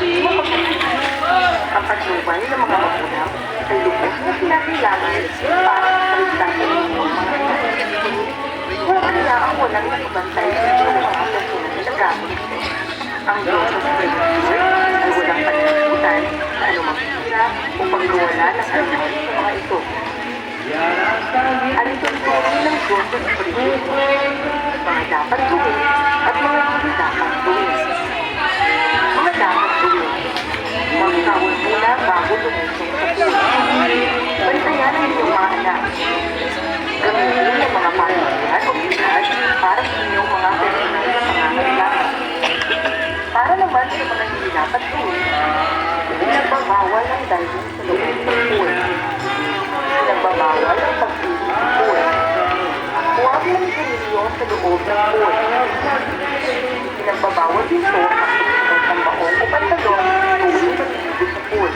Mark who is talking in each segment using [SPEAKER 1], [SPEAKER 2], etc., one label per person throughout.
[SPEAKER 1] Ang patnubay ng mga magulang ay lubos na kinakailangan para sa kaligtasan ng inyong mga anak. Kung kaya ang walang nakabantay sa inyong mga personal na gamit, ang Diyos sa Scripture ay walang pananagutan sa anumang hirap o pagkawala ng anuman sa mga ito. Ang tutunin ng Diyos sa Scripture, mga dapat gawin at mga hindi dapat gawin. Mga dapat gawin. Magkawin muna bago lumusong sa puso. Bantayan ang inyong mga anak. Gamitin ang mga palihan o bilas para sa inyong mga personal na pangangailangan. Para naman sa mga hindi dapat gawin, pinagbabawal ang diving sa loob ng pool. Pinagbabawal ang pag-ibig sa pool. Huwag lang sigarilyo sa loob ng pool. Pinagbabawal dito ang pagsuot ng baong o pantalon tuwing pag-ibig sa pool.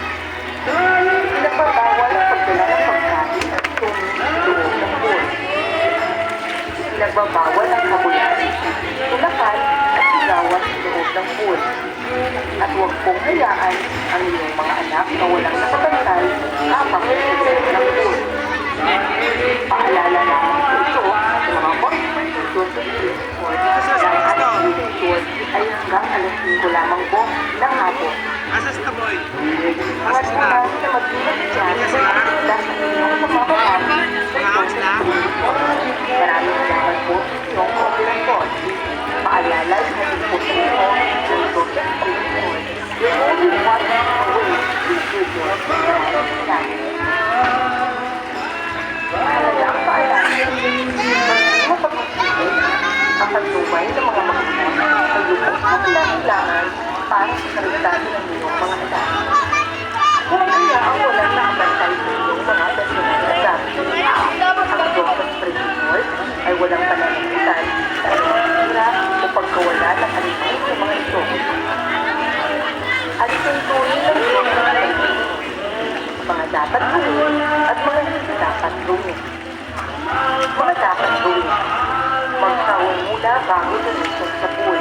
[SPEAKER 1] Pinagbabawal ang pagdala ng pagkain at swimming sa loob ng pool. Pinagbabawal ang kabulan, tulakan at sigawan sa loob ng pool. At huwag pong hayaan ang inyong mga anak na walang nakabantay habang sa loob ng pool. Paalala lamang po ito sa mga constitution sa Sport dahil ang constitution ay hanggang alas 5 lamang po ng hapon. Mga tunay na magdilag dyan dahil sa inyong pamamahan sa Sport. Maraming salamat po sa inyong kooperasyon. Paalala sa ating po sa inyo sa Sport. You're only one away to do your best. Mahalagang paalala. Maging pag-isipin ang pagtubay ng mga magulang ay lubos na kailangan para sa kaligtasan ng inyong mga anak. Kung kaya ang walang nakabantay sa inyong mga personal na gamit, ang Diyos sa Scripture ay walang pananagutan sa anumang hirap o pagkawala ng alimang sa mga ito. At tuntunin ng Diyos sa Scripture, mga dapat gawin at mga hindi dapat gawin. Mga dapat gawin. Magsawang muna bago lumusong sa pool.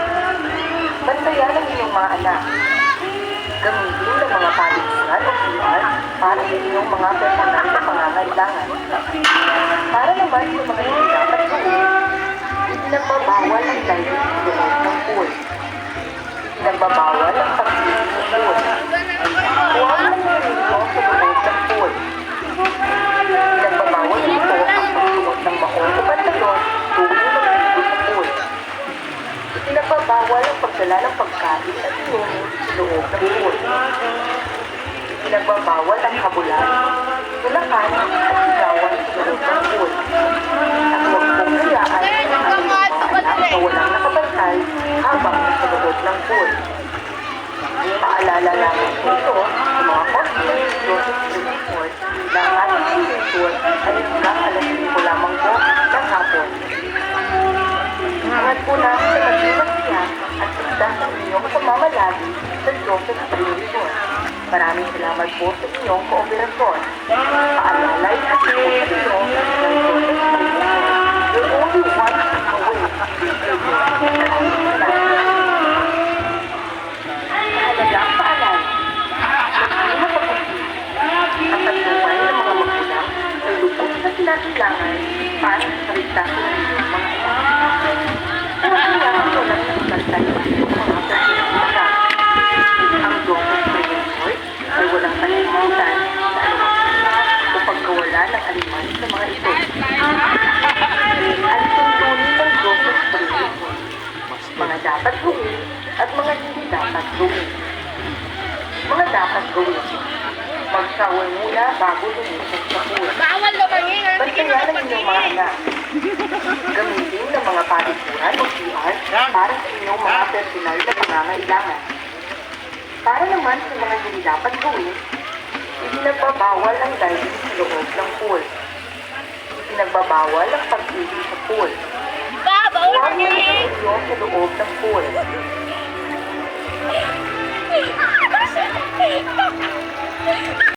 [SPEAKER 1] Bantayan ang inyong mga anak. Gamitin ang mga paliguran o PR para sa inyong mga personal na pangangailangan. Para naman sa mga hindi dapat gawin, ipinagbabawal ang diving sa loob ng pool. Ipinagbabawal ang pag-ibig sa pool. Huwag lang sigarilyo sa loob ng pool. Pinagbabawal ito ang pagsuot ng baon o pantalon tuwing mag-ibig sa pool. Ipinagbabawal ang pagdala ng pagkain at inumin sa loob ng pool. Ipinagbabawal ang habulan, tulakan at sigawan sa loob ng pool. At huwag pong hayaan ang inyong mga anak na walang nakabantay habang nasa loob ng pool. Paalala lamang po ito sa mga customers sa Joseph Street Court na ang ating swimming pool ay hanggang alas 5 lamang po ng hapon. Ingat po namin sa pagsimasya at pagdas ang inyong pamamalagi sa Joseph Street Court. Maraming salamat po sa inyong kooperasyon. Paalala ay at po sa inyo ng Joseph Street Court. You're only one step away. Maraming salamat. Mahalagang paalala. Maging mapag-isip. Ang patnubay ng mga magulang ay lubos na kinakailangan para sa kaligtasan ng inyong mga anak. Kung kaya ang walang nakabantay sa inyong mga personal na gamit, ang Diyos sa Scripture ay walang pananagutan sa anumang hirap o pagkawala ng aliman sa mga ito. Ang tuntunin ng Diyos sa Scripture, mga dapat gawin at mga hindi dapat gawin. Mga dapat gawin. Magsawal muna bago lumusong sa pool. Bantayan ang inyong mga anak. Gamitin ang mga paliguran o PR para sa inyong mga personal na pangangailangan. Para naman sa mga hindi dapat gawin, ipinagbabawal ang diving sa loob ng pool. Ipinagbabawal ang pag-ibig sa pool. Huwag mo sigarilyo sa loob ng pool.